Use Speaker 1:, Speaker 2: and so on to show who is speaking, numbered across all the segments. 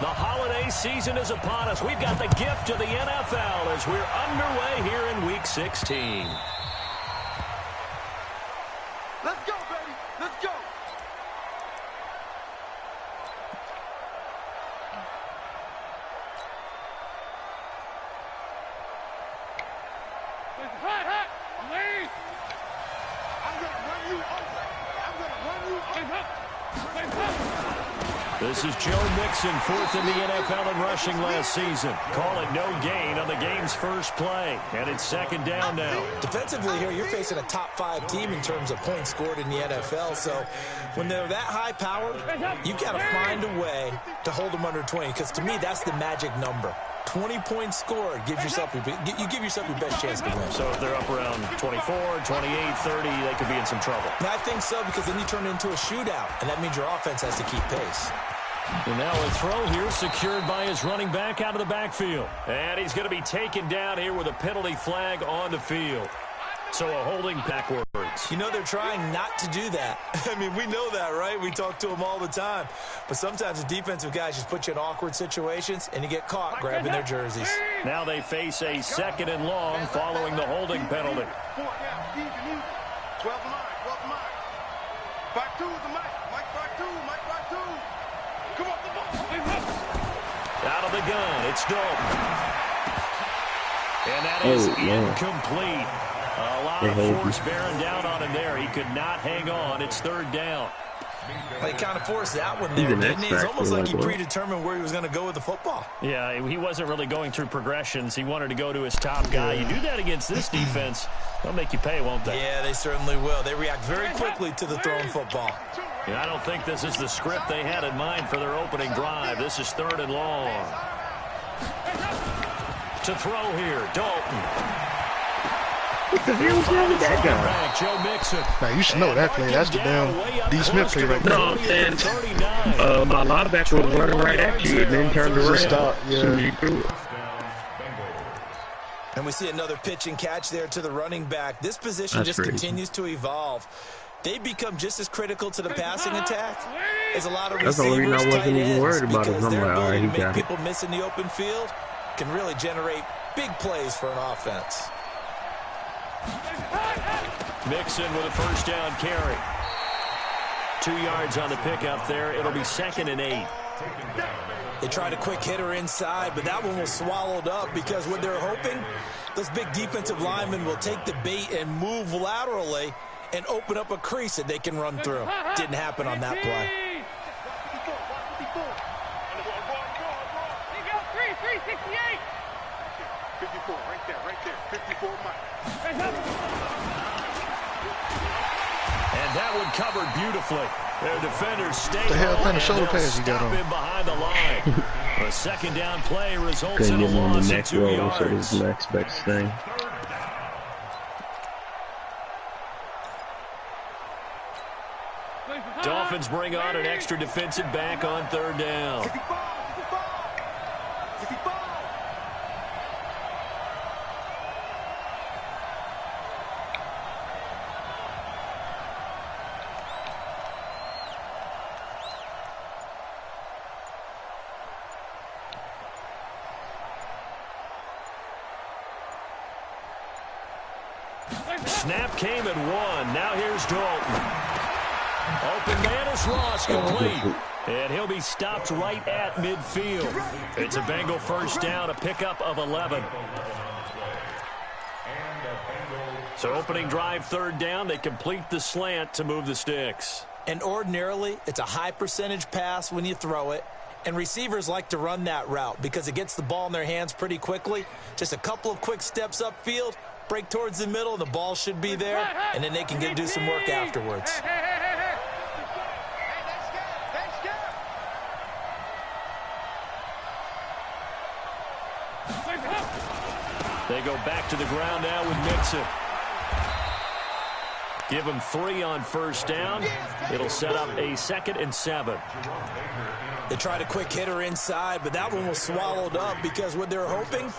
Speaker 1: The holiday season is upon us. We've got the gift of the NFL as we're underway here in Week 16.
Speaker 2: Let's go, baby. Let's go.
Speaker 1: This is Joe Mixon, fourth in the NFL in rushing last season. Call it no gain on the game's first play. And it's second down now.
Speaker 3: Defensively here, you're facing a top-5 team in terms of points scored in the NFL. So when they're that high-powered, you got to find a way to hold them under 20. Because to me, that's the magic number. 20 points scored gives yourself you give yourself your best chance to win.
Speaker 1: So if they're up around 24, 28, 30, they could be in some trouble.
Speaker 3: I think so, because then you turn it into a shootout, and that means your offense has to keep pace.
Speaker 1: And now a throw here secured by his running back out of the backfield. And he's going to be taken down here with a penalty flag on the field. So a holding backwards.
Speaker 3: You know they're trying not to do that. I mean, we know that, right? We talk to them all the time. But sometimes the defensive guys just put you in awkward situations, and you get caught grabbing their jerseys.
Speaker 1: Now they face a second and long following the holding penalty.
Speaker 2: 12 to 9. Back two is the Mike. Mike back two. Come on, the ball.
Speaker 1: Out of the gun, it's Dalton. And that is incomplete. A lot of force bearing down on him there. He could not hang on. It's third down.
Speaker 3: They kind of forced that one there, didn't he? It's almost like he predetermined where he was going to go with the football.
Speaker 1: Yeah, he wasn't really going through progressions. He wanted to go to his top guy. You do that against this defense, they'll make you pay, won't they?
Speaker 3: Yeah, they certainly will. They react very quickly to the thrown football.
Speaker 1: Yeah, I don't think this is the script they had in mind for their opening drive. This is third and long. To throw here, Dalton.
Speaker 4: What the hell was wrong with that guy?
Speaker 1: Joe Mixon.
Speaker 4: Now, you should know that play. That's the damn D. Smith play right there.
Speaker 5: No, I'm saying my linebacker was running right at you and then turned around.
Speaker 4: Stop, yeah.
Speaker 3: And we see another pitch and catch there to the running back. This position just continues to evolve. They become just as critical to the passing attack as a lot of
Speaker 5: That's the only reason I wasn't even worried about it.
Speaker 3: because
Speaker 5: I'm
Speaker 3: their
Speaker 5: like, all right,
Speaker 3: ability
Speaker 5: he
Speaker 3: to make
Speaker 5: got it.
Speaker 3: people miss in the open field can really generate big plays for an offense.
Speaker 1: Mixon with a first down carry. 2 yards on the pickup there. It'll be second and 8.
Speaker 3: They tried a quick hitter inside, but that one was swallowed up because what they're hoping, those big defensive linemen will take the bait and move laterally and open up a crease that they can run through. Didn't happen on that play.
Speaker 2: 368. 54, right there. 54, Mike.
Speaker 1: And that one covered beautifully. Their defenders stay
Speaker 4: The hell kind of shoulder
Speaker 1: and they'll
Speaker 4: pads he got
Speaker 1: stop
Speaker 4: on?
Speaker 1: him behind the line. A second down play results
Speaker 5: Couldn't
Speaker 1: in a
Speaker 5: get him on the
Speaker 1: loss of
Speaker 5: neck
Speaker 1: 2
Speaker 5: roll, so this
Speaker 1: yards.
Speaker 5: is next best thing.
Speaker 1: Dolphins bring on an extra defensive back on third down. Snap came at 1. Now here's Dalton. Open man is Ross, complete. And he'll be stopped right at midfield. It's a Bengal first down, a pickup of 11. So opening drive third down, they complete the slant to move the sticks.
Speaker 3: And ordinarily, it's a high percentage pass when you throw it. And receivers like to run that route because it gets the ball in their hands pretty quickly. Just a couple of quick steps upfield, break towards the middle, and the ball should be there. And then they can do some work afterwards.
Speaker 1: They go back to the ground now with Mixon. Give them 3 on first down. It'll set up a 2nd and 7.
Speaker 3: They tried a quick hitter inside, but that one was swallowed up because what they're hoping,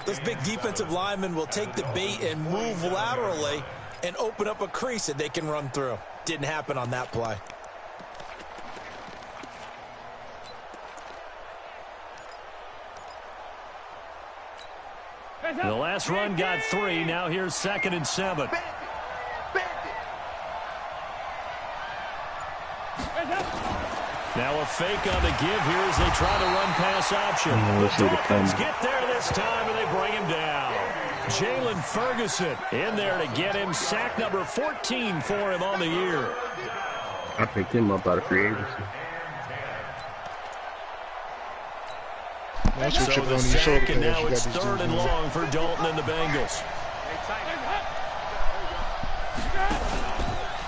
Speaker 3: those big defensive linemen will take the bait and move laterally and open up a crease that they can run through. Didn't happen on that play.
Speaker 1: The last run got 3. Now here's 2nd and 7. Now a fake on the give here as they try to run pass option. The Dolphins get there this time, and they bring him down. Jalen Ferguson in there to get him. Sack number 14 for him on the year.
Speaker 5: I picked him up out of free agency.
Speaker 1: So the sack, and now it's 3rd and long for Dalton and the Bengals.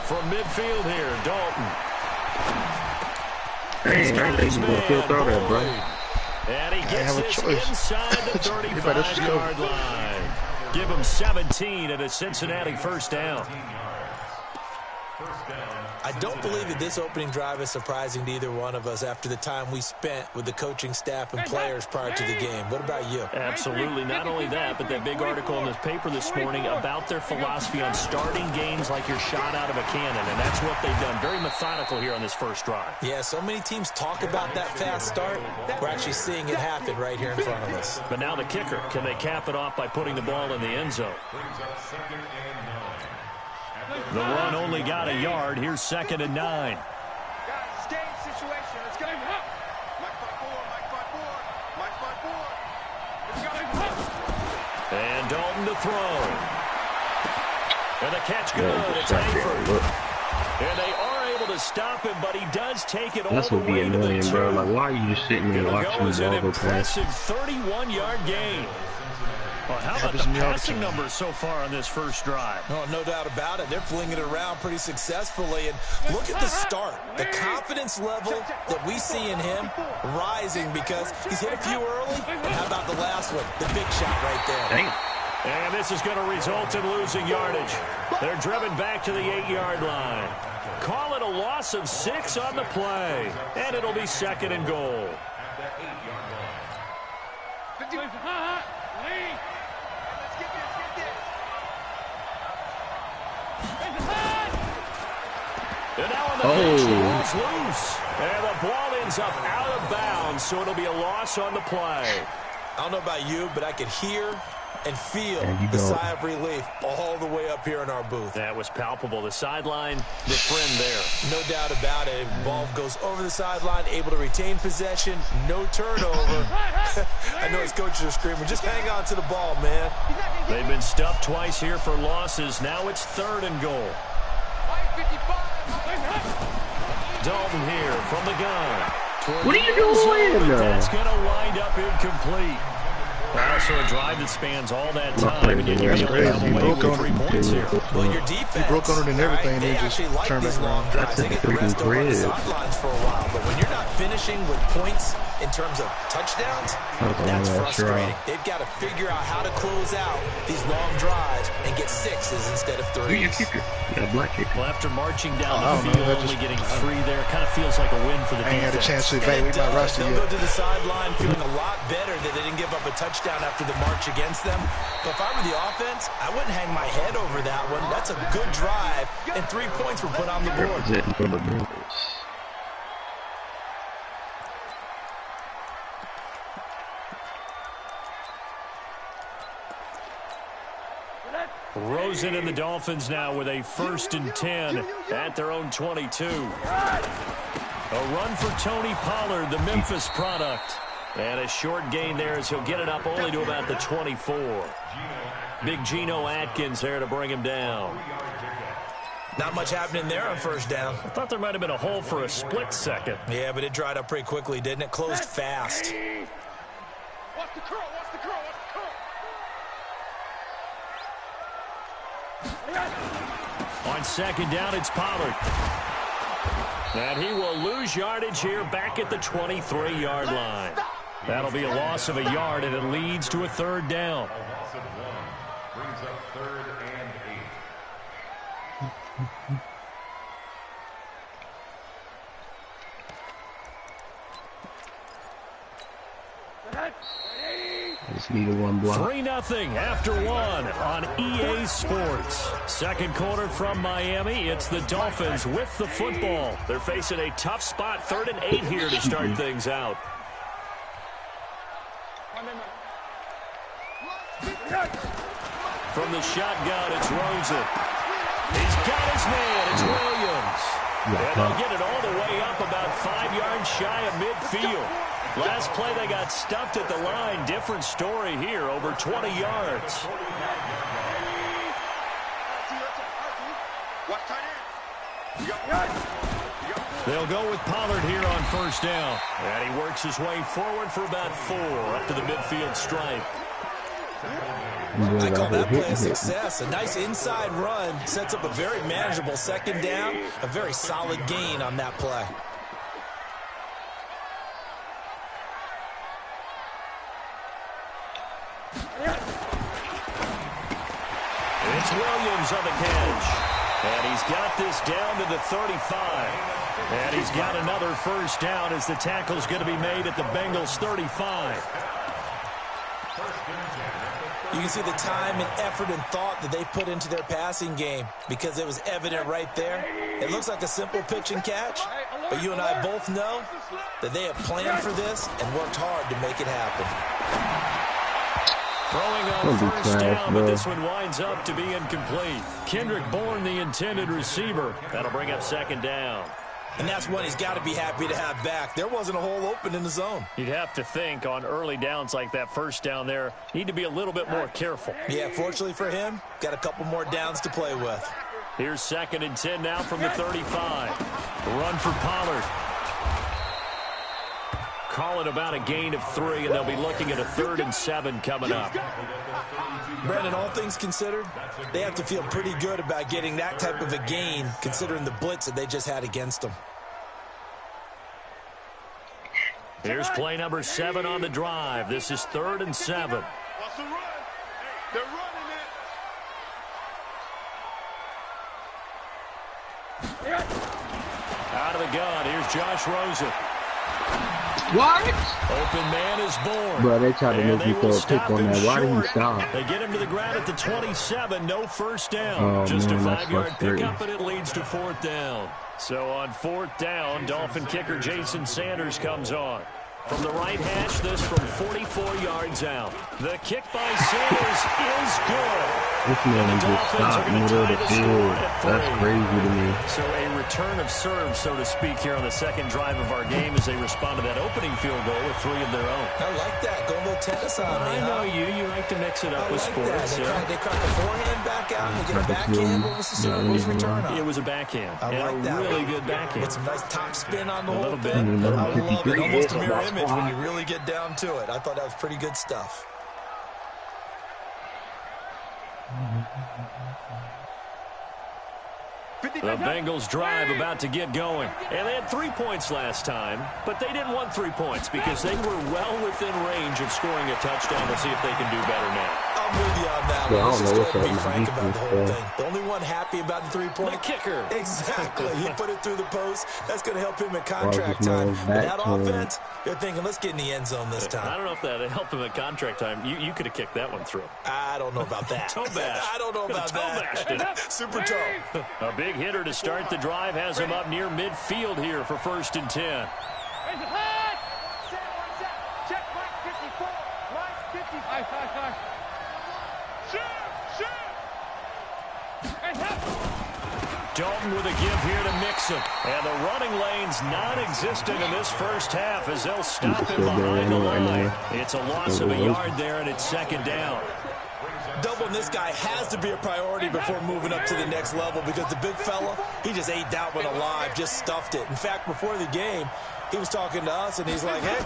Speaker 1: From midfield here, Dalton.
Speaker 5: Dang, I think you're going to throw that, bro.
Speaker 1: And he gets this inside the 35-yard line. Give him 17 at a Cincinnati first down.
Speaker 3: I don't believe that this opening drive is surprising to either one of us after the time we spent with the coaching staff and players prior to the game. What about you?
Speaker 1: Absolutely. Not only that, but that big article in the paper this morning about their philosophy on starting games like you're shot out of a cannon, and that's what they've done. Very methodical here on this first drive.
Speaker 3: Yeah, so many teams talk about that fast start. We're actually seeing it happen right here in front of us.
Speaker 1: But now the kicker. Can they cap it off by putting the ball in the end zone? The run only got a yard. Here's 2nd and 9.
Speaker 2: Guys, stay in situation. Let's go. Mike 5-4.
Speaker 1: And Dalton to throw. And the catch good. It's Hayford. And they are able to stop him, but he does take it all the way to the 2.
Speaker 5: Bro. Like, why are you just sitting there watching the ball go past?
Speaker 1: Impressive 31-yard gain. Well, how about the passing numbers so far on this first drive?
Speaker 3: Oh, no doubt about it. They're flinging it around pretty successfully. And look at the start. The confidence level that we see in him rising because he's hit a few early. And how about the last one? The big shot right there.
Speaker 5: Dang.
Speaker 1: And this is going to result in losing yardage. They're driven back to the 8-yard line. Call it a loss of 6 on the play. And it'll be 2nd and goal. And now on the pitch, the ball's loose. And the ball ends up out of bounds, so it'll be a loss on the play.
Speaker 3: I don't know about you, but I could hear and feel the sigh of relief all the way up here in our booth.
Speaker 1: That was palpable. The sideline, the friend there.
Speaker 3: No doubt about it. Ball goes over the sideline, able to retain possession, no turnover. I know his coaches are screaming, just hang on to the ball, man.
Speaker 1: They've been stuffed twice here for losses. Now it's 3rd and goal. Dalton here from the gun.
Speaker 5: What are you doing?
Speaker 1: That's going to wind up incomplete. Also a drive that spans all that time, and yet you're able to come away with 3 points here.
Speaker 3: Well, your defense,
Speaker 6: he broke on it and everything,
Speaker 3: they
Speaker 6: just
Speaker 3: actually like these long drives. They get the rest over on the sidelines for a while, but when you're not finishing with points in terms of touchdowns, that's frustrating. They've got to figure out how to close out these long drives and get 6s instead of 3s.
Speaker 5: Who's your kicker? You got a black kicker.
Speaker 1: Well, after marching down the field, only getting 3 there, kind of feels like a win for the defense.
Speaker 6: I ain't had a chance to evaluate my roster yet.
Speaker 3: They'll go to the sideline feeling a lot better that they didn't give up a touchdown after the march against them. But if I were the offense, I wouldn't hang my head over that one. That's a good drive, and 3 points were put on the board.
Speaker 5: Representing for the Bengals.
Speaker 1: Rosen and the Dolphins now with a 1st and 10 at their own 22. A run for Tony Pollard, the Memphis product. And a short gain there as he'll get it up only to about the 24. Big Geno Atkins there to bring him down.
Speaker 3: Not much happening there on 1st down.
Speaker 1: I thought there might have been a hole for a split second.
Speaker 3: Yeah, but it dried up pretty quickly, didn't it? Closed fast.
Speaker 2: Watch the curl, watch the curl, watch the curl.
Speaker 1: On 2nd down, it's Pollard. And he will lose yardage here back at the 23-yard line. That'll be a loss of a yard, and it leads to a 3rd down.
Speaker 7: Brings up 3rd and 8.
Speaker 5: Just needed one block.
Speaker 1: 3-0 after 1 on EA Sports. Second quarter from Miami. It's the Dolphins with the football. They're facing a tough spot. 3rd and 8 here to start things out. From the shotgun, it's Rosen. He's got his man. It's Williams. And they'll get it all the way up about 5 yards shy of midfield. Last play, they got stuffed at the line. Different story here, over 20 yards. They'll go with Pollard here on first down. And he works his way forward for about 4 up to the midfield stripe.
Speaker 3: I call that play a success. A nice inside run sets up a very manageable second down. A very solid gain on that play.
Speaker 1: It's Williams on the catch. And he's got this down to the 35. And he's got another first down as the tackle's going to be made at the Bengals' 35.
Speaker 3: You can see the time and effort and thought that they put into their passing game because it was evident right there. It looks like a simple pitch and catch, but you and I both know that they have planned for this and worked hard to make it happen.
Speaker 1: Throwing on first down, but this one winds up to be incomplete. Kendrick Bourne, the intended receiver. That'll bring up second down.
Speaker 3: And that's one he's got to be happy to have back. There wasn't a hole open in the zone.
Speaker 1: You'd have to think on early downs like that first down there, need to be a little bit more careful.
Speaker 3: Yeah, fortunately for him, got a couple more downs to play with.
Speaker 1: Here's 2nd and 10 now from the 35. The run for Pollard. Call it about a gain of 3, and they'll be looking at a 3rd and 7 coming up.
Speaker 3: Brandon, all things considered, they have to feel pretty good about getting that type of a gain considering the blitz that they just had against them.
Speaker 1: Here's play number 7 on the drive. This is 3rd and 7.
Speaker 2: What's the run? They're running it.
Speaker 1: Out of the gun, here's Josh Rosen.
Speaker 4: What?
Speaker 1: Open man is Bourne.
Speaker 5: Bro, they tried to make me throw a pick on that. Why did he stop?
Speaker 1: They get him to the ground at the 27. No first down.
Speaker 5: Oh,
Speaker 1: Just
Speaker 5: man,
Speaker 1: a
Speaker 5: that's
Speaker 1: 5-yard
Speaker 5: frustrating.
Speaker 1: pickup, and it leads to 4th down. So on 4th down, Dolphin kicker Jason Sanders comes on. From the right hash, this from 44 yards out. The kick by Sanders is good.
Speaker 5: This man just stopped middle of the field. That's crazy to me.
Speaker 1: So a return of serve, so to speak, here on the second drive of our game as they respond to that opening field goal with 3 of their own.
Speaker 3: I like that. Go a little tennis on me.
Speaker 1: I know you. You like to mix it up with sports.
Speaker 3: They crack the forehand back out and they get a backhand. What was the serve? What was the return on?
Speaker 1: It was a backhand.
Speaker 3: I like
Speaker 1: and
Speaker 3: that.
Speaker 1: A really good backhand.
Speaker 3: With some nice top spin on the
Speaker 1: A
Speaker 3: whole
Speaker 1: little bit.
Speaker 3: thing. I love it.
Speaker 5: 53
Speaker 3: Almost a mirror
Speaker 5: is
Speaker 3: image when you really get down to it. I thought that was pretty good stuff.
Speaker 1: The Bengals drive about to get going. And they had 3 points last time, but they didn't want 3 points because they were well within range of scoring a touchdown. We'll see if they can do better now.
Speaker 3: I'm with you on that
Speaker 5: Yeah,
Speaker 3: one. Let's
Speaker 5: I don't know
Speaker 3: just go ahead and be
Speaker 5: what's up
Speaker 3: frank
Speaker 5: with
Speaker 3: about the
Speaker 5: my
Speaker 3: whole
Speaker 5: defense,
Speaker 3: thing. The only one happy about the 3-point.
Speaker 1: The kicker.
Speaker 3: Exactly. He put it through the post. That's going to help him at contract time. But that offense, they're thinking, let's get in the end zone this time.
Speaker 1: I don't know if that helped him at contract time. You could have kicked that one through.
Speaker 3: I don't know about that.
Speaker 1: Toe bash.
Speaker 3: I don't know about
Speaker 1: Toe bashed it.
Speaker 3: that. Super toe.
Speaker 1: A big hitter to start the drive has him up near midfield here for 1st and 10.
Speaker 2: Check, Mike 54. Mike 55.
Speaker 1: Dalton with a give here to Mixon. And the running lane's non-existent in this first half as they'll stop him behind the line. It's a loss of a yard there, and it's 2nd down.
Speaker 3: Doubling this guy has to be a priority before moving up to the next level because the big fella, he just ate that one alive, just stuffed it. In fact, before the game, he was talking to us, and he's like, hey,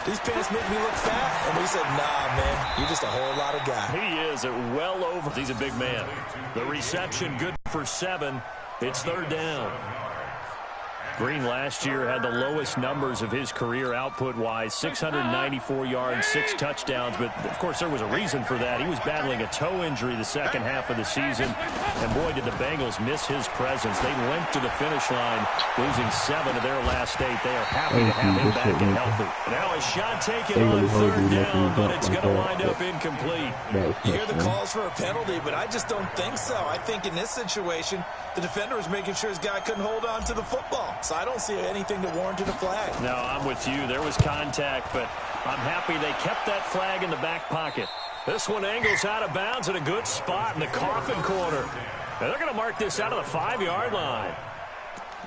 Speaker 3: these pants make me look fat. And we said, nah, man, you're just a whole lot of guy.
Speaker 1: He is at well over. He's a big man. The reception good for 7. It's 3rd down. Green last year had the lowest numbers of his career output-wise, 694 yards, 6 touchdowns. But, of course, there was a reason for that. He was battling a toe injury the second half of the season. And, boy, did the Bengals miss his presence. They limped to the finish line, losing 7 of their last 8. They are happy to have him back and healthy. Now a shot taken on 3rd down, but it's going to wind up incomplete.
Speaker 3: You hear the calls for a penalty, but I just don't think so. I think in this situation, the defender was making sure his guy couldn't hold on to the football. So I don't see anything to warrant a flag.
Speaker 1: No, I'm with you. There was contact, but I'm happy they kept that flag in the back pocket. This one angles out of bounds in a good spot in the coffin corner. And they're going to mark this out of the 5-yard line.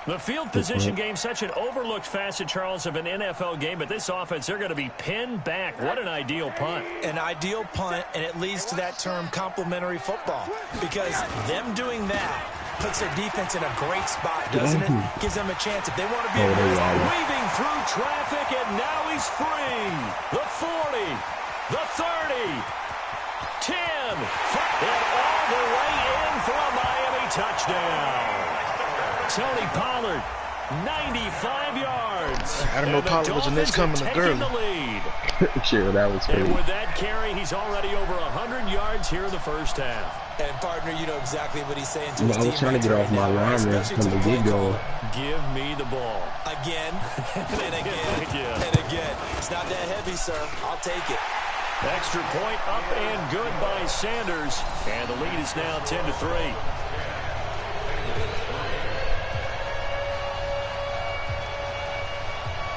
Speaker 1: The field position game, such an overlooked facet, Charles, of an NFL game, but this offense, they're going to be pinned back. What an ideal punt.
Speaker 3: An ideal punt, and it leads to that term complementary football, because them doing that puts their defense in a great spot, doesn't it? Gives them a chance if they want to be aggressive.
Speaker 1: Weaving through traffic, and now he's free. The 40, the 30, 10, and all the way in for a Miami touchdown. Tony Pollard, 95 yards.
Speaker 6: I don't know Pollard was the next coming to girl.
Speaker 5: Sure, that was crazy.
Speaker 1: And with that carry, he's already over 100 yards here in the first half.
Speaker 3: And, partner, you know exactly what he's saying to his
Speaker 5: I was trying to get off my line from the get-go.
Speaker 1: Give me the ball.
Speaker 3: Again, and again, and again. It's not that heavy, sir. I'll take it.
Speaker 1: Extra point up and good by Sanders. And the lead is now 10-3.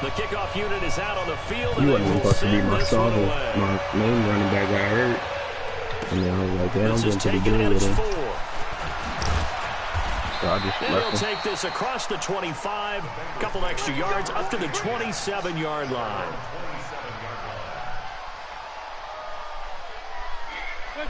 Speaker 1: The kickoff unit is out on the field.
Speaker 5: You wasn't supposed to be my starter. My main running back got hurt. And then I was like, yeah, I'm going to be good with him. So I just left him.
Speaker 1: He'll take this across the 25, couple extra yards up to the 27-yard line.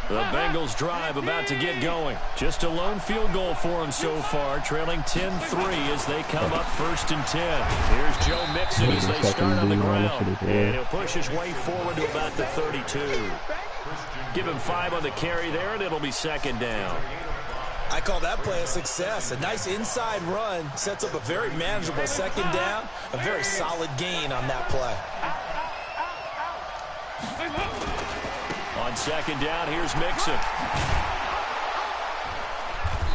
Speaker 1: The Bengals drive about to get going. Just a lone field goal for them so far, trailing 10-3 as they come up 1st and 10. Here's Joe Mixon as they start on the ground. And he'll push his way forward to about the 32. Give him 5 on the carry there, and it'll be 2nd down.
Speaker 3: I call that play a success. A nice inside run sets up a very manageable 2nd down. A very solid gain on that play.
Speaker 1: On 2nd down, here's Mixon.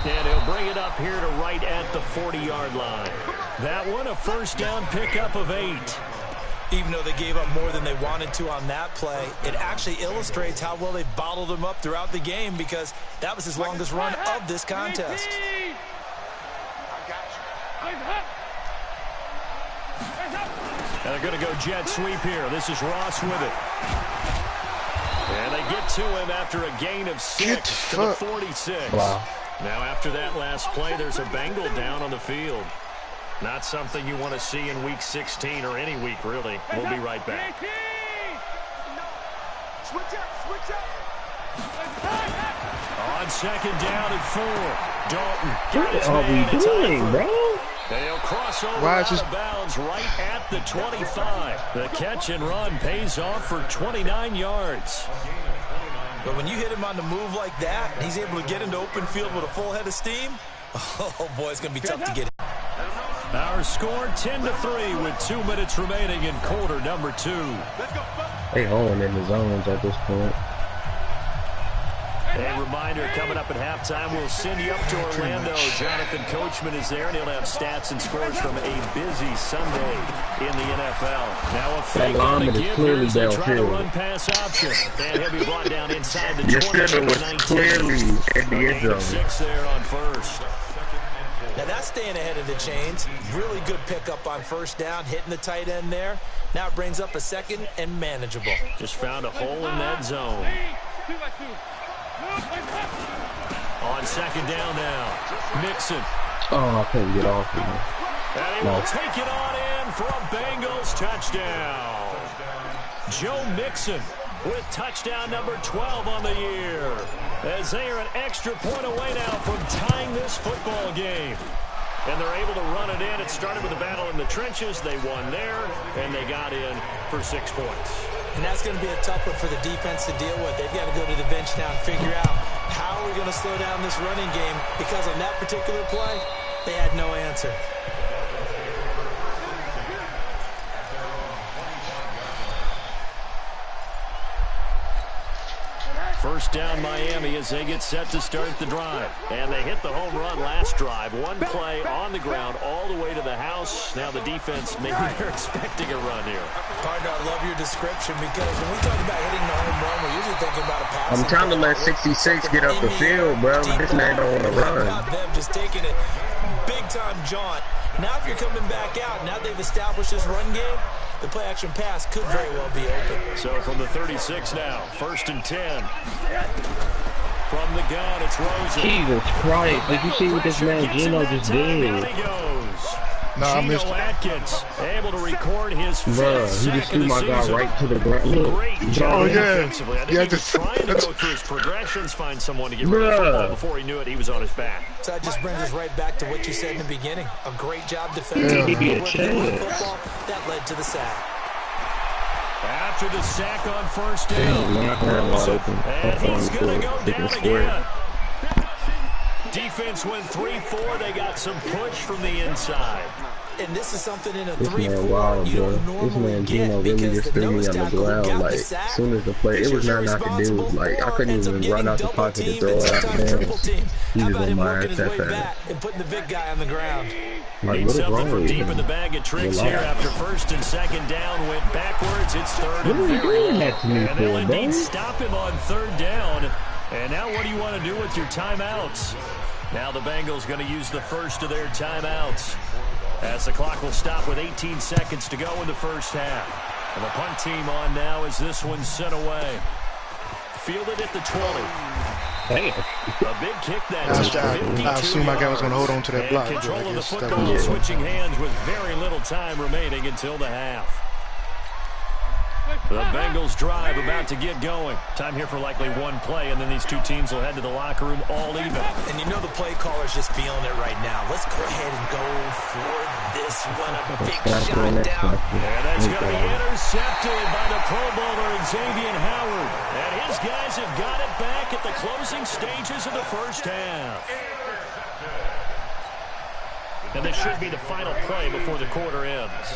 Speaker 1: And he'll bring it up here to right at the 40-yard line. That one, a 1st down pickup of 8.
Speaker 3: Even though they gave up more than they wanted to on that play, it actually illustrates how well they bottled him up throughout the game, because that was his longest run of this contest.
Speaker 1: And they're going to go jet sweep here. This is Ross with it. And they get to him after a gain of 6 to the 46.
Speaker 5: Wow.
Speaker 1: Now after that last play, there's a Bengal down on the field. Not something you want to see in Week 16 or any week, really. We'll be right back. On 2nd down and 4. Dalton.
Speaker 5: What are we doing, bro?
Speaker 1: They'll cross over out of bounds right at the 25. The catch and run pays off for 29 yards.
Speaker 3: But when you hit him on the move like that, and he's able to get into open field with a full head of steam, oh boy, it's going to be tough to get.
Speaker 1: Our score 10-3 with 2 minutes remaining in quarter number 2.
Speaker 5: They holding in the zones at this point.
Speaker 1: A reminder, coming up at halftime, we'll send you up to Orlando. Jonathan Coachman is there, and he'll have stats and scores from a busy Sunday in the NFL. Now a fake on the give here as they try to run pass option. And he'll be brought down inside the 20.
Speaker 5: Was clearly at the end zone.
Speaker 1: 6 there on 1st.
Speaker 3: Now that's staying ahead of the chains. Really good pickup on 1st down, hitting the tight end there. Now it brings up a 2nd and manageable.
Speaker 1: Just found a hole in that zone. On 2nd down now, Mixon.
Speaker 5: Oh, I couldn't get off of him.
Speaker 1: And he will take it on in for a Bengals touchdown. Joe Mixon with touchdown number 12 on the year. As they are an extra point away now from tying this football game. And they're able to run it in. It started with a battle in the trenches. They won there, and they got in for 6 points.
Speaker 3: And that's going to be a tough one for the defense to deal with. They've got to go to the bench now and figure out how are we going to slow down this running game, because on that particular play, they had no answer.
Speaker 1: First down Miami as they get set to start the drive. And they hit the home run last drive. One play on the ground all the way to the house. Now the defense, maybe they're expecting a run here.
Speaker 3: Partner, I love your description, because when we talk about hitting the home run, we're usually thinking about a pass.
Speaker 5: I'm trying to let 66 get up the field, bro. This man don't want to run.
Speaker 3: Them just taking it big time jaunt. Now if you're coming back out, now they've established this run game, the play-action pass could very well be open.
Speaker 1: So from the 36 now, 1st and 10. From the gun, it's Rosen.
Speaker 5: Jesus Christ. Did you see what this man Gino just did?
Speaker 6: No, I missed it.
Speaker 1: Atkins able to record his
Speaker 5: Bruh, he just threw my guy right to the ground. Look.
Speaker 1: Great job
Speaker 6: Oh, yeah.
Speaker 1: defensively. I think he was trying to go through his progressions, find someone to get rid of the football. Before he knew it, he was on his back.
Speaker 3: So that just brings us right back to what you said in the beginning. A great job defensively. Football, that led to the sack.
Speaker 1: After the sack on 1st down, and he's going to go down again. Defense went 3-4. They got some push from the inside.
Speaker 3: And this is something in a
Speaker 5: This
Speaker 3: 3-4
Speaker 5: man wild,
Speaker 3: you
Speaker 5: bro.
Speaker 3: don't
Speaker 5: This
Speaker 3: normally
Speaker 5: man
Speaker 3: get
Speaker 5: Gino really
Speaker 3: because
Speaker 5: just
Speaker 3: the
Speaker 5: threw me
Speaker 3: nose
Speaker 5: on the
Speaker 3: tackle
Speaker 5: ground.
Speaker 3: got
Speaker 5: Like,
Speaker 3: the
Speaker 5: as
Speaker 3: sack.
Speaker 5: soon as the play, it was nothing I could do. Like, I couldn't even run out the pocket and throw it out. Man, he was on my ass that fast.
Speaker 3: And putting the big guy on the ground.
Speaker 5: Like,
Speaker 1: Need
Speaker 5: what is
Speaker 1: something
Speaker 5: wrong
Speaker 1: from
Speaker 5: with
Speaker 1: deep in the
Speaker 5: him?
Speaker 1: bag of tricks here after 1st and 2nd down. Went backwards. It's 3rd and
Speaker 5: What are you
Speaker 1: very
Speaker 5: doing
Speaker 1: long.
Speaker 5: that to me
Speaker 1: And they'll
Speaker 5: for,
Speaker 1: indeed
Speaker 5: bro?
Speaker 1: stop him on 3rd down. And now what do you want to do with your timeouts? Now the Bengals going to use the first of their timeouts, as the clock will stop with 18 seconds to go in the 1st half. And the punt team on now as this one's sent away. Fielded at the 20.
Speaker 5: Damn.
Speaker 1: A big kick that
Speaker 6: I assumed my guy was going to hold on to that block.
Speaker 1: And control
Speaker 6: but I
Speaker 1: of the
Speaker 6: guess that
Speaker 1: football,
Speaker 6: was-
Speaker 1: switching hands with very little time remaining until the half. The Bengals drive about to get going. Time here for likely one play, and then these two teams will head to the locker room all even.
Speaker 3: And you know the play caller's just feeling it right now. Let's go ahead and go for this one. A big shot down.
Speaker 1: And that's going to be intercepted by the Pro Bowler Xavier Howard. And his guys have got it back at the closing stages of the 1st half. And this should be the final play before the quarter ends.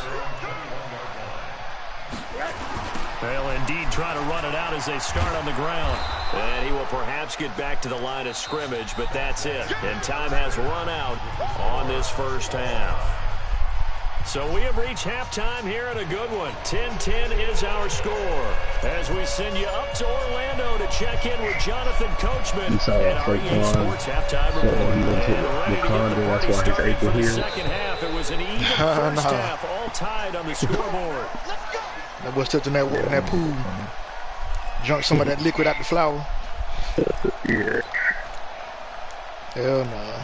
Speaker 1: They'll indeed try to run it out as they start on the ground. And he will perhaps get back to the line of scrimmage, but that's it. And time has run out on this 1st half. So we have reached halftime here at a good one. 10-10 is our score. As we send you up to Orlando to check in with Jonathan Coachman and our EA Sports halftime report. And ready to get the party started for the 2nd half. It was an even 1st half, all tied on the scoreboard.
Speaker 6: That boy stepped in that pool, drunk some of that liquid out the flower.
Speaker 5: Yeah.
Speaker 6: Hell no.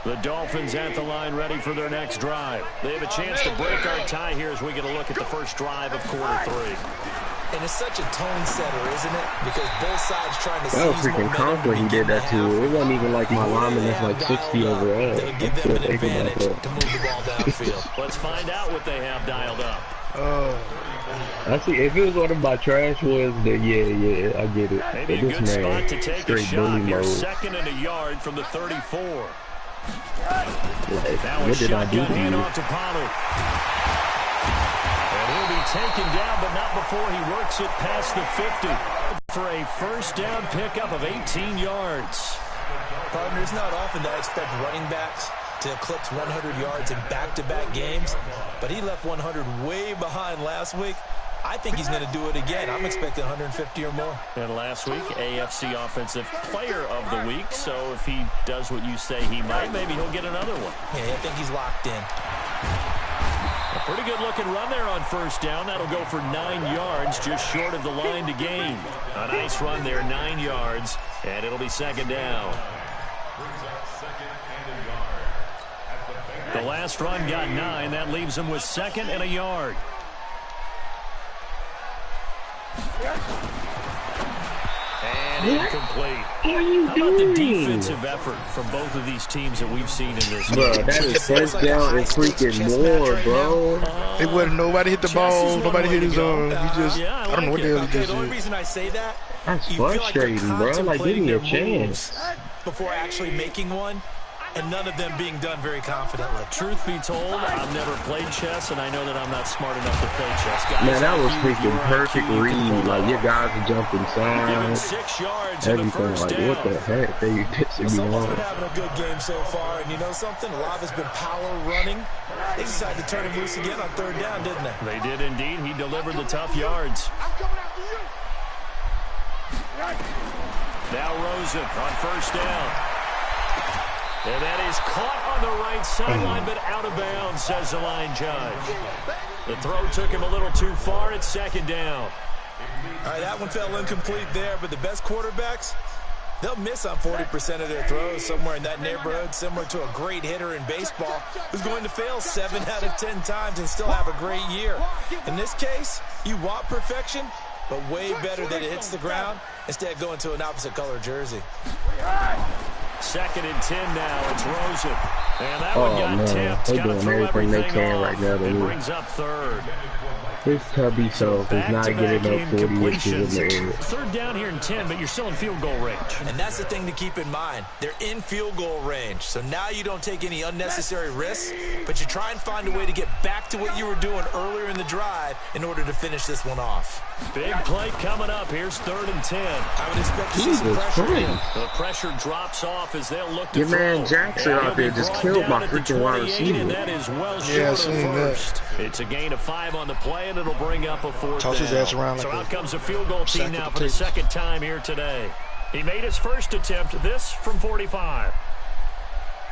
Speaker 1: The Dolphins at the line, ready for their next drive. They have a chance to break our tie here as we get a look at the first drive of quarter 3.
Speaker 3: And it's such a tone setter, isn't it? Because both sides trying to
Speaker 5: That was
Speaker 3: seize
Speaker 5: freaking
Speaker 3: momentum
Speaker 5: confident he did that too. It wasn't even like my lineman is like 60 overall.
Speaker 3: That'll give them an advantage to move the ball downfield.
Speaker 1: Let's find out what they have dialed up.
Speaker 5: I see. If it was one of my trash ones, then yeah, I get it.
Speaker 1: Maybe a good spot to take a shot here. 2nd and a yard from the 34. Now a shotgun handoff to Pollard. And he'll be taken down, but not before he works it past the 50 for a 1st down pickup of 18 yards.
Speaker 3: Partner, it's not often that I expect running backs to eclipse 100 yards in back-to-back games, but he left 100 way behind last week. I think he's going to do it again. I'm expecting 150 or more.
Speaker 1: And last week, AFC Offensive Player of the Week. So if he does what you say he might, maybe he'll get another one.
Speaker 3: Yeah, I think he's locked in.
Speaker 1: A pretty good-looking run there on 1st down. That'll go for 9 yards, just short of the line to gain. A nice run there, 9 yards, and it'll be 2nd down. The last run got 9. That leaves him with 2nd and a yard. And incomplete. How about the defensive effort from both of these teams that we've seen in this
Speaker 5: Bro,
Speaker 1: game?
Speaker 5: that is 1st down and freaking more, bro.
Speaker 6: It wasn't nobody hit the ball, nobody hit his arm. He just,
Speaker 1: Yeah,
Speaker 6: I don't know what the hell he
Speaker 3: Okay,
Speaker 6: just
Speaker 3: the only
Speaker 6: did.
Speaker 3: reason I say that,
Speaker 5: That's
Speaker 3: you feel like they're
Speaker 5: frustrating, bro. Like, give me a
Speaker 3: contemplating their
Speaker 5: chance.
Speaker 3: moves before actually making one, and none of them being done very confidently.
Speaker 1: Truth be told, I've never played chess, and I know that I'm not smart enough to play chess. Guys,
Speaker 5: Man, that was
Speaker 1: like you,
Speaker 5: freaking
Speaker 1: your
Speaker 5: perfect
Speaker 1: IQ, you
Speaker 5: read.
Speaker 1: can pull
Speaker 5: Like,
Speaker 1: that
Speaker 5: your
Speaker 1: off.
Speaker 5: guys are jumping
Speaker 1: Give him
Speaker 5: signs,
Speaker 1: 6 yards in the
Speaker 5: everything.
Speaker 1: 1st
Speaker 5: Like,
Speaker 1: down.
Speaker 5: what the heck? They pissing me
Speaker 3: Someone's been
Speaker 5: off.
Speaker 3: having a good game so far, and you know something? A lot has been power running. They decided to turn him loose again on 3rd down, didn't they?
Speaker 1: They did indeed. He delivered the tough yards. Now Rosen on 1st down. And that is caught on on the right sideline, but out of bounds, says the line judge. The throw took him a little too far. It's second down.
Speaker 3: All right, that one fell incomplete there, but the best quarterbacks, they'll miss on 40% of their throws, somewhere in that neighborhood, similar to a great hitter in baseball who's going to fail 7 out of 10 times and still have a great year. In this case, you want perfection, but way better that it hits the ground instead of going to an opposite color jersey.
Speaker 1: Second and 10 now. It's Rosen. And that one got tipped.
Speaker 5: They're
Speaker 1: Got to
Speaker 5: doing
Speaker 1: throw
Speaker 5: everything they
Speaker 1: everything
Speaker 5: can
Speaker 1: off.
Speaker 5: right now.
Speaker 1: It brings up third.
Speaker 5: This Tubby self is not getting up 40 inches in the air.
Speaker 1: Third down here in 10, but you're still in field goal range.
Speaker 3: And that's the thing to keep in mind. They're in field goal range. So now you don't take any unnecessary risks, but you try and find a way to get back to what you were doing earlier in the drive in order to finish this one off.
Speaker 1: Big play coming up. Here's third and 10.
Speaker 3: I would expect to see some pressure in.
Speaker 1: The pressure drops off as they'll look to
Speaker 5: Your man
Speaker 1: throw.
Speaker 5: Jackson out there just killed my freaking wide receiver.
Speaker 1: And that is well
Speaker 6: Yeah,
Speaker 1: short of first. It's a gain of 5 on the play, and it'll bring up a fourth
Speaker 6: Toss his
Speaker 1: down.
Speaker 6: ass around like
Speaker 1: So
Speaker 6: a
Speaker 1: out comes the field goal team
Speaker 6: sack
Speaker 1: now
Speaker 6: of
Speaker 1: for the
Speaker 6: potatoes.
Speaker 1: second time here today. He made his first attempt, this from 45.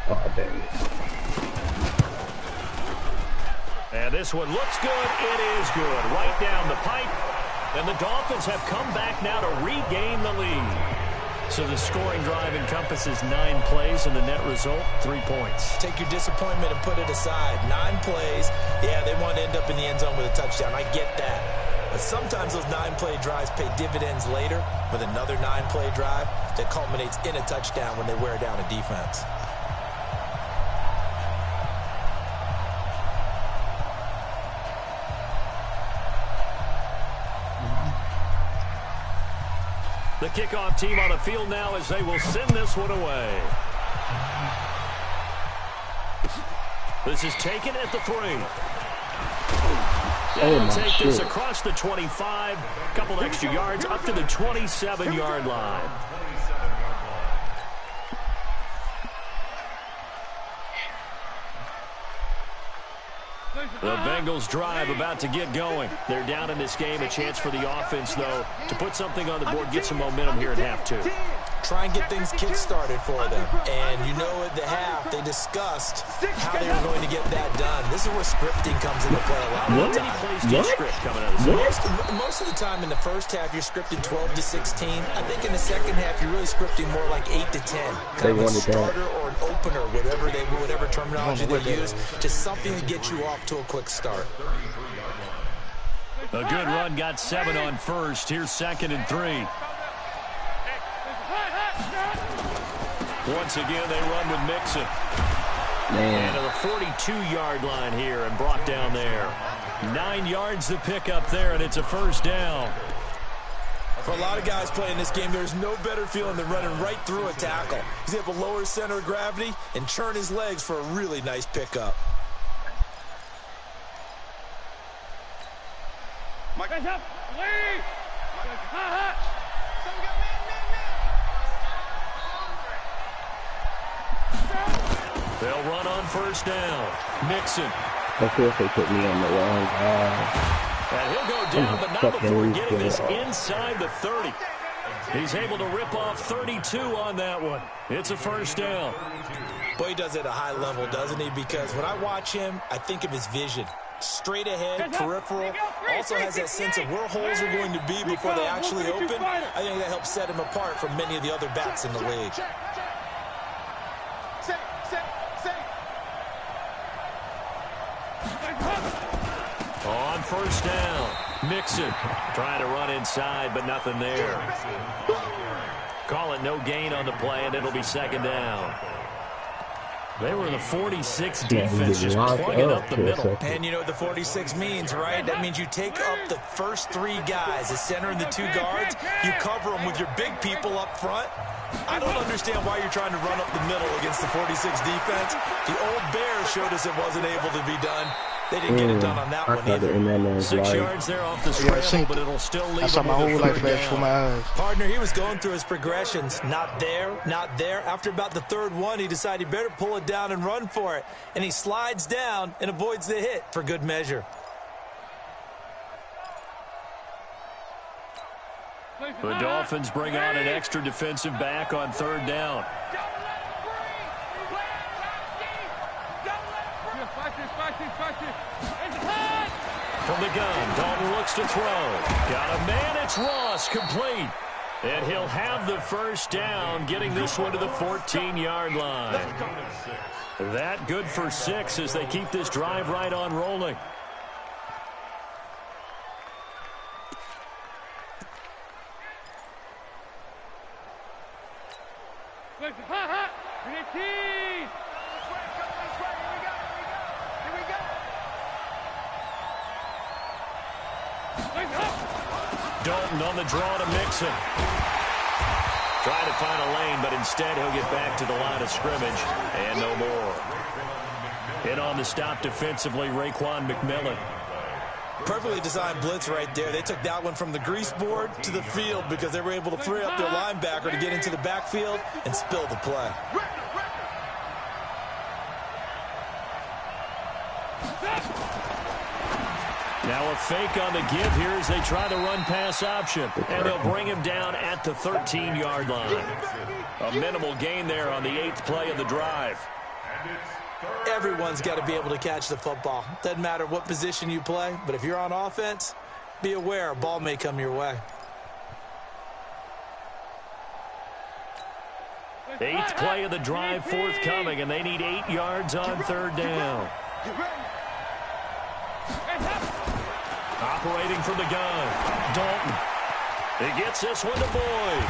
Speaker 5: Oh, dang it.
Speaker 1: And this one looks good. It is good. Right down the pipe. And the Dolphins have come back now to regain the lead. So the scoring drive encompasses 9 plays, and the net result, 3 points.
Speaker 3: Take your disappointment and put it aside. 9 plays. Yeah, they want to end up in the end zone with a touchdown. I get that. But sometimes those 9-play drives pay dividends later with another 9-play drive that culminates in a touchdown when they wear down a defense.
Speaker 1: The kickoff team on the field now as they will send this one away. This is taken at the 3. They'll take this across the 25, couple extra yards up to the 27-yard line. The Bengals drive about to get going. They're down in this game. A chance for the offense, though, to put something on the board, get some momentum here at half 2.
Speaker 3: Try and get things kick-started for them. And you know at the half, they discussed how they were going to get that done. This is where scripting comes into play a lot of the time. Most of the time in the first half, you're scripting 12 to 16. I think in the second half, you're really scripting more like 8 to 10. Kind of a starter or an opener, whatever terminology they use, just something to get you off to a quick start.
Speaker 1: A good run, got 7 on first. Here's second and 3. Once again, they run with Mixon. And to the 42-yard line here and brought down there. 9 yards to pick up there, and it's a first down.
Speaker 3: For a lot of guys playing this game, there's no better feeling than running right through a tackle. He's able to lower his center of gravity and churn his legs for a really nice pickup.
Speaker 1: They'll run on first down. Mixon.
Speaker 5: Of course they put me on the wrong guy.
Speaker 1: And he'll go down, but not before getting this inside the 30. He's able to rip off 32 on that one. It's a first down.
Speaker 3: Boy, he does it at a high level, doesn't he? Because when I watch him, I think of his vision. Straight ahead, peripheral, also has that sense of where holes are going to be before they actually open. I think that helps set him apart from many of the other backs in the league.
Speaker 1: On first down, Mixon trying to run inside, but nothing there. Call it no gain on the play, and it'll be second down. They were the 46 defense, just plugging up the middle.
Speaker 3: And you know what the 46 means, right? That means you take up the first 3 guys, the center and the 2 guards. You cover them with your big people up front. I don't understand why you're trying to run up the middle against the 46 defense. The old Bears showed us it wasn't able to be done. They didn't get it done on that one either.
Speaker 1: 6 yards there off the scramble, but it'll still leave.
Speaker 6: I saw my whole life flash before my eyes.
Speaker 3: Partner, he was going through his progressions. Not there, not there. After about the 3rd one, he decided he better pull it down and run for it. And he slides down and avoids the hit for good measure.
Speaker 1: The Dolphins bring on an extra defensive back on 3rd down. from the gun. Dalton looks to throw. Got a man. It's Ross, complete. And he'll have the first down, getting this one to the 14-yard line. That good for 6 as they keep this drive right on rolling. Dalton on the draw to Mixon. Trying to find a lane, but instead he'll get back to the line of scrimmage and no more. In on the stop defensively, Raekwon McMillan.
Speaker 3: Perfectly designed blitz right there. They took that one from the grease board to the field because they were able to free up their linebacker to get into the backfield and spill the play.
Speaker 1: Now a fake on the give here as they try the run-pass option. And they'll bring him down at the 13-yard line. A minimal gain there on the 8th play of the drive.
Speaker 3: Everyone's got to be able to catch the football. Doesn't matter what position you play, but if you're on offense, be aware a ball may come your way.
Speaker 1: 8th play of the drive forthcoming, and they need 8 yards on 3rd down. Operating from the gun, Dalton. He gets this one to Boyd.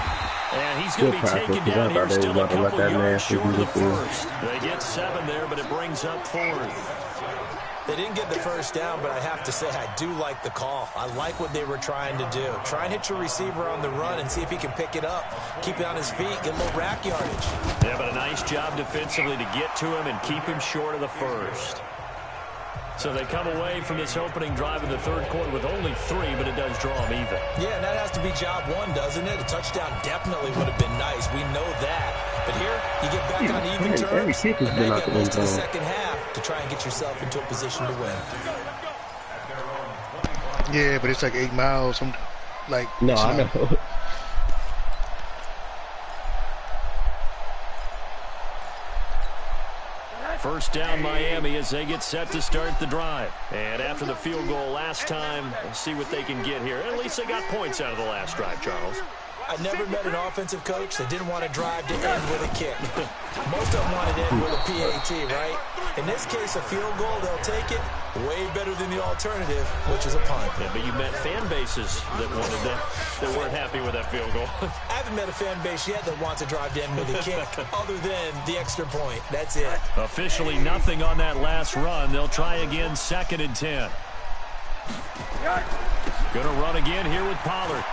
Speaker 1: And he's going to be taken down here, still a couple yards short of the first. They get 7 there, but it brings up 4th.
Speaker 3: They didn't get the first down, but I have to say I do like the call. I like what they were trying to do. Try and hit your receiver on the run and see if he can pick it up. Keep it on his feet, get a little rack yardage.
Speaker 1: Yeah, but a nice job defensively to get to him and keep him short of the first. So they come away from this opening drive in the 3rd quarter with only 3, but it does draw them even.
Speaker 3: Yeah, and that has to be job 1, doesn't it? A touchdown definitely would have been nice. We know that. But here, you get back on even terms, and then you get most of the second half to try and get yourself into a position to win.
Speaker 6: Yeah, but it's like 8 miles. I'm like,
Speaker 5: no, I know.
Speaker 1: First down Miami as they get set to start the drive. And after the field goal last time, we'll see what they can get here. At least they got points out of the last drive, Charles.
Speaker 3: I never met an offensive coach that didn't want to drive to end with a kick. Most of them wanted to end with a PAT, right? In this case, a field goal, they'll take it way better than the alternative, which is a punt.
Speaker 1: Yeah, but you met fan bases that wanted that weren't happy with that field goal.
Speaker 3: I haven't met a fan base yet that wants to drive to end with a kick other than the extra point. That's it.
Speaker 1: Officially nothing on that last run. They'll try again, 2nd and 10. Gonna run again here with Pollard.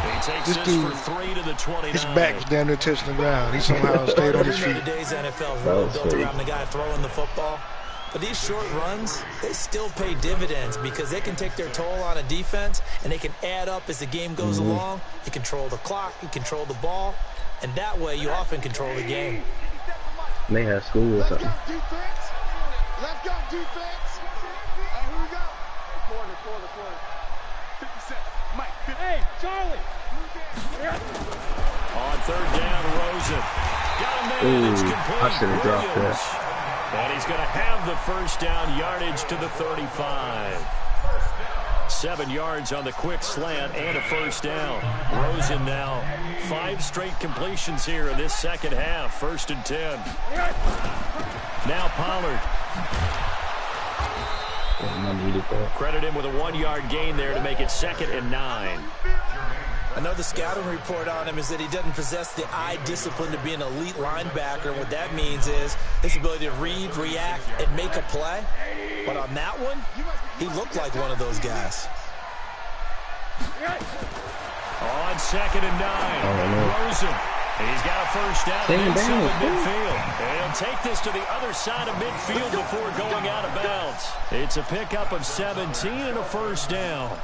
Speaker 1: He takes this for 3 to the 29.
Speaker 6: His back's down there touching the ground. He somehow stayed on his feet.
Speaker 3: Today's NFL is really built around the guy throwing the football. But these short runs, they still pay dividends because they can take their toll on a defense and they can add up as the game goes along. You control the clock, you control the ball, and that way you often control the game.
Speaker 5: They have school or something.
Speaker 2: Let's go, defense. Here we go. Quarter. 57. Mike, 50. Hey, Charlie.
Speaker 1: On 3rd down, Rosen. Got a man. It's complete.
Speaker 5: I should have dropped that.
Speaker 1: And he's going to have the first down, yardage to the 35. 7 yards on the quick slant and a first down. Rosen now 5 straight completions here in this second half. 1st and 10. Now Pollard. Credit him with a 1-yard gain there to make it 2nd and 9.
Speaker 3: I know the scouting report on him is that he doesn't possess the eye discipline to be an elite linebacker. What that means is his ability to read, react, and make a play. But on that one, he looked like one of those guys.
Speaker 1: On 2nd and 9, Rosen. He's got a first down inside midfield. And he'll take this to the other side of midfield before going out of bounds. It's a pickup of 17 and a first down.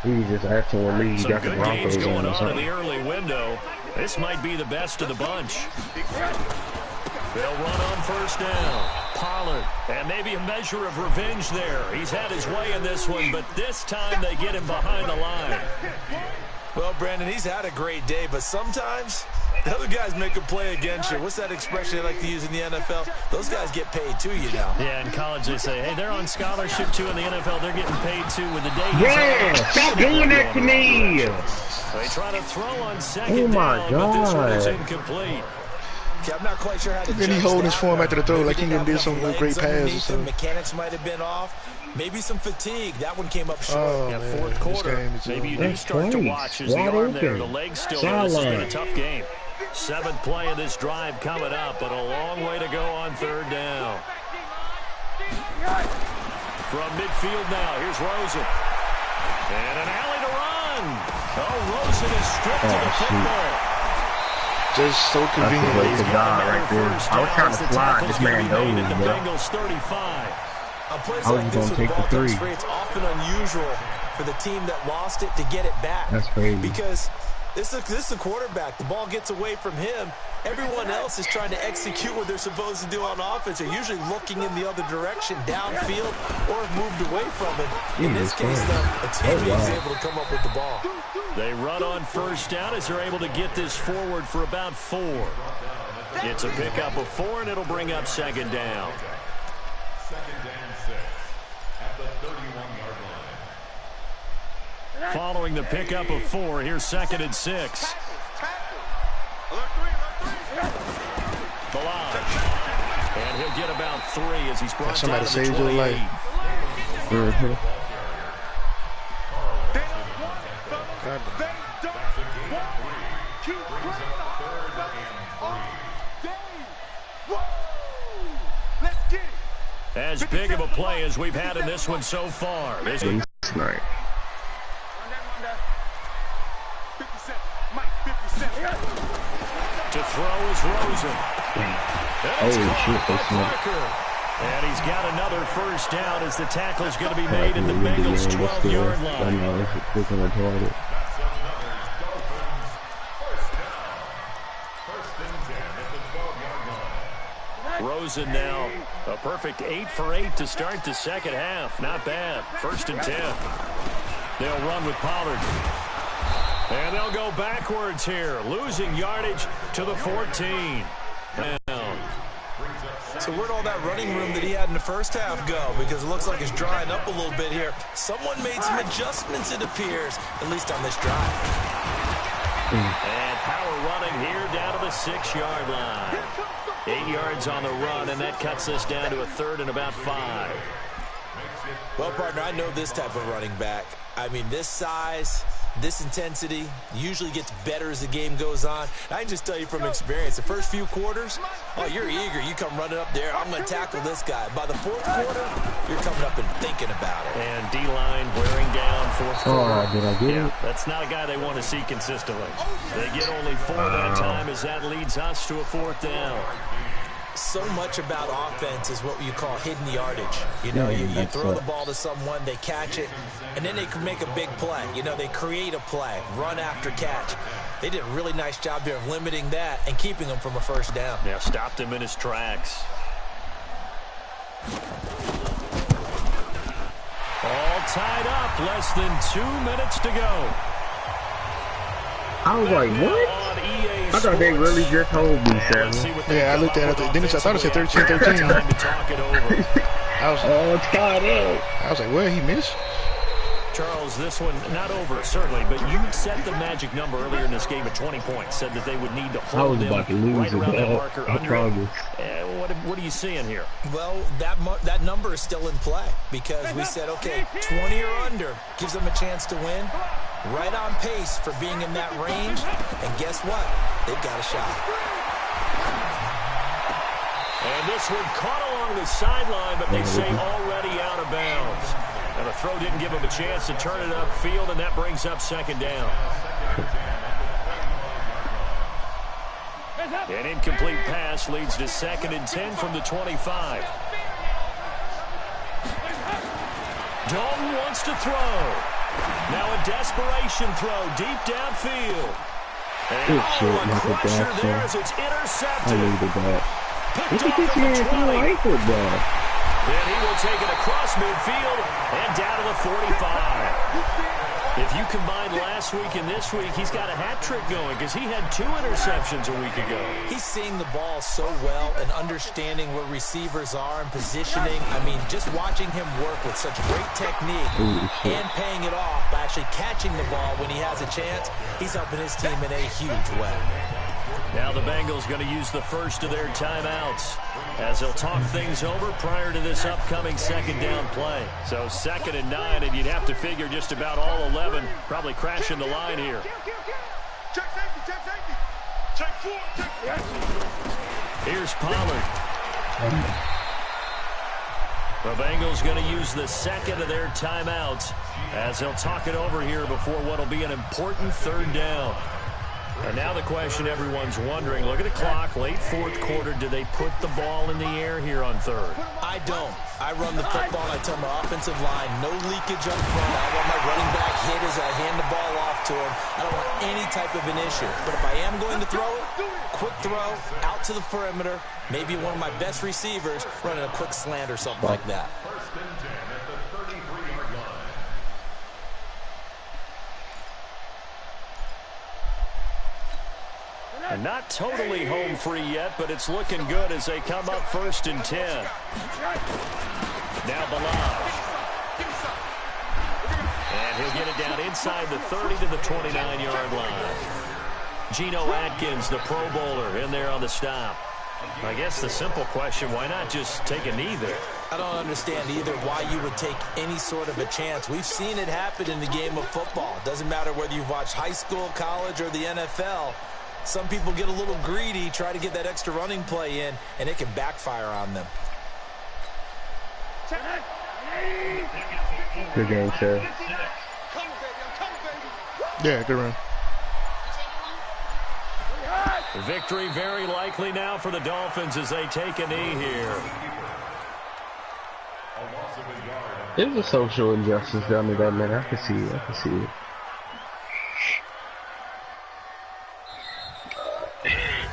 Speaker 5: He's just acting with me.
Speaker 1: Some good games going on in the early window. This might be the best of the bunch. They'll run on first down. Pollard. And maybe a measure of revenge there. He's had his way in this one, but this time they get him behind the line.
Speaker 3: Well, Brandon, he's had a great day, but sometimes the other guys make a play against you. What's that expression they like to use in the NFL? Those guys get paid too, you know.
Speaker 1: Yeah, in college they say, hey, they're on scholarship too. In the NFL, they're getting paid too. With the day
Speaker 5: Yeah, stop doing that to me.
Speaker 1: They try to throw on second down, but this one is incomplete.
Speaker 3: Okay, I'm not quite sure how to
Speaker 6: Then he hold his form after the throw like he didn't do some great pass or something.
Speaker 3: Mechanics might have been off. Maybe some fatigue. That one came up short.
Speaker 6: Oh,
Speaker 1: Yeah,
Speaker 6: man,
Speaker 1: fourth quarter.
Speaker 6: is
Speaker 1: Maybe you do start to watch as the arm there. The leg's still there. This has been a tough game. 7th play of this drive coming up, but a long way to go on 3rd down. From midfield now, here's Rosen. And an alley to run. Oh, Rosen is stripped to the football.
Speaker 6: Just so convenient.
Speaker 5: That's the way to die right there. I was trying to slide this man over,
Speaker 1: the
Speaker 5: bro.
Speaker 1: Bengals 35.
Speaker 3: I was going to take the 3. It's often unusual for the team that lost it to get it back.
Speaker 5: That's crazy.
Speaker 3: Because this is the quarterback. The ball gets away from him. Everyone else is trying to execute what they're supposed to do on offense. They're usually looking in the other direction, downfield, or have moved away from it. In this case, though, a teammate is able to come up with the ball.
Speaker 1: They run on 1st down as they're able to get this forward for about 4. It's a pickup of 4, and it'll bring up 2nd down.
Speaker 7: 2nd and 6 at the 31-yard line.
Speaker 1: Following the pickup of 4, here's 2nd and 6. Balaj. And he'll get about 3 as he's brought down to the 28.
Speaker 6: Your life.
Speaker 1: As big of a play as we've had in this one so far. This is
Speaker 5: Right.
Speaker 1: to throw is Rosen.
Speaker 5: Holy shit, that's not.
Speaker 1: And he's got another 1st down as the tackle's going to be made at the Bengals' 12-yard line. Rosen now a perfect 8 for 8 to start the 2nd half. Not bad. 1st and 10. They'll run with Pollard. And they'll go backwards here, losing yardage to the 14. Down.
Speaker 3: So where'd all that running room that he had in the 1st half go? Because it looks like it's drying up a little bit here. Someone made some adjustments, it appears, at least on this drive.
Speaker 1: And power running here down to the 6-yard line. 8 yards on the run, and that cuts us down to a 3rd and about 5.
Speaker 3: Well, partner, I know this type of running back. I mean, this size, this intensity usually gets better as the game goes on. I can just tell you from experience, the first few quarters, oh, you're eager. You come running up there, I'm going to tackle this guy. By the 4th quarter, you're coming up and thinking about it.
Speaker 1: And D-line wearing down 4th quarter.
Speaker 5: Oh, did I get it?
Speaker 1: That's not a guy they want to see consistently. They get only 4 that time as that leads us to a 4th down.
Speaker 3: So much about offense is what you call hidden yardage. You know, you throw the ball to someone, they catch it, and then they can make a big play. You know, they create a play, run after catch. They did a really nice job there of limiting that and keeping him from a 1st down.
Speaker 1: Yeah, stopped him in his tracks. All tied up, less than 2 minutes to go.
Speaker 5: I was like, what? I thought they really just told me, Sam.
Speaker 6: Yeah, I looked at it. Then I thought it said 13-13. I was
Speaker 5: all tied up.
Speaker 6: I was like, well, he missed.
Speaker 1: Charles, this one not over, certainly, but you set the magic number earlier in this game at 20 points. Said that they would need to hold him right around that marker. What are you seeing here?
Speaker 3: Well, that number is still in play because we said, okay, 20 or under gives them a chance to win. Right on pace for being in that range, and guess what? They've got a shot.
Speaker 1: And this one caught along the sideline, but they say already out of bounds. And the throw didn't give him a chance to turn it upfield, and that brings up 2nd down. An incomplete pass leads to 2nd and 10 from the 25. Dalton wants to throw. Now a desperation throw deep downfield. And a crusher there as it's intercepted.
Speaker 5: I needed that.
Speaker 1: Picked
Speaker 5: Look
Speaker 1: off
Speaker 5: at
Speaker 1: at
Speaker 5: this
Speaker 1: the 20.
Speaker 5: man, he like football.
Speaker 1: Then he will take it across midfield and down to the 45. If you combine last week and this week, he's got a hat trick going because he had 2 interceptions a week ago.
Speaker 3: He's seeing the ball so well and understanding where receivers are and positioning. I mean, just watching him work with such great technique and paying it off by actually catching the ball when he has a chance, he's helping his team in a huge way.
Speaker 1: Now the Bengals going to use the first of their timeouts as they'll talk things over prior to this upcoming second down play. So 2nd and 9, and you'd have to figure just about all 11 probably crashing the line here.
Speaker 2: Check safety, check safety. Check 4, check 4.
Speaker 1: Here's Pollard. The Bengals going to use the 2nd of their timeouts as they'll talk it over here before what will be an important 3rd down. And now the question everyone's wondering, look at the clock, late 4th quarter, do they put the ball in the air here on 3rd?
Speaker 3: I don't. I run the football and I tell my offensive line, no leakage up front. I want my running back hit as I hand the ball off to him. I don't want any type of an issue. But if I am going to throw it, quick throw, out to the perimeter, maybe one of my best receivers running a quick slant or something like that.
Speaker 7: First and 10 at the 33-yard line.
Speaker 1: And not totally home free yet, but it's looking good as they come up 1st and 10. Now Balaj. And he'll get it down inside the 30 to the 29-yard line. Geno Atkins, the Pro Bowler, in there on the stop. I guess the simple question, why not just take a knee there?
Speaker 3: I don't understand either why you would take any sort of a chance. We've seen it happen in the game of football. Doesn't matter whether you've watched high school, college, or the NFL. Some people get a little greedy, try to get that extra running play in, and it can backfire on them.
Speaker 5: Good game, sir.
Speaker 6: Yeah, good run.
Speaker 1: Victory very likely now for the Dolphins as they take a knee here.
Speaker 5: There's a social injustice down to that, man. I can see it. I can see it.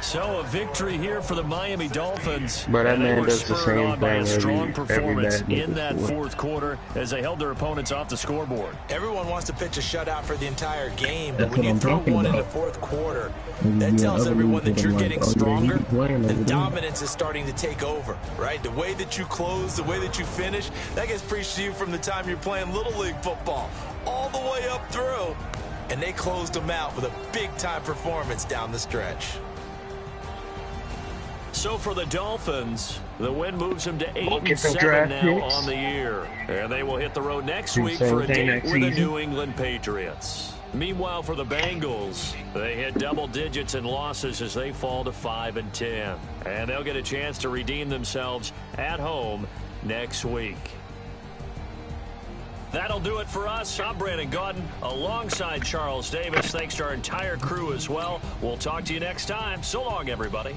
Speaker 1: So a victory here for the Miami Dolphins.
Speaker 5: But that
Speaker 1: and they
Speaker 5: man
Speaker 1: were
Speaker 5: does the
Speaker 1: spurred
Speaker 5: same
Speaker 1: on by a
Speaker 5: thing
Speaker 1: strong
Speaker 5: every
Speaker 1: performance
Speaker 5: bad
Speaker 1: in that
Speaker 5: sport.
Speaker 1: 4th quarter as they held their opponents off the scoreboard.
Speaker 3: Everyone wants to pitch a shutout for the entire game, but
Speaker 5: That's
Speaker 3: when
Speaker 5: what
Speaker 3: you
Speaker 5: I'm
Speaker 3: throw
Speaker 5: talking
Speaker 3: one in the
Speaker 5: about.
Speaker 3: 4th quarter, that tells everyone that you're getting stronger. The dominance is starting to take over, right? The way that you close, the way that you finish, that gets preached to you from the time you're playing Little League football all the way up through. And they closed them out with a big-time performance down the stretch.
Speaker 1: So for the Dolphins, the win moves them to 8-7 now
Speaker 5: picks.
Speaker 1: on the year. And they will hit the road next
Speaker 5: Do
Speaker 1: week
Speaker 5: same
Speaker 1: for a
Speaker 5: thing
Speaker 1: date
Speaker 5: next
Speaker 1: with the
Speaker 5: season.
Speaker 1: New England Patriots. Meanwhile, for the Bengals, they hit double digits in losses as they fall to 5-10. And they'll get a chance to redeem themselves at home next week. That'll do it for us. I'm Brandon Gaudin alongside Charles Davis. Thanks to our entire crew as well. We'll talk to you next time. So long, everybody.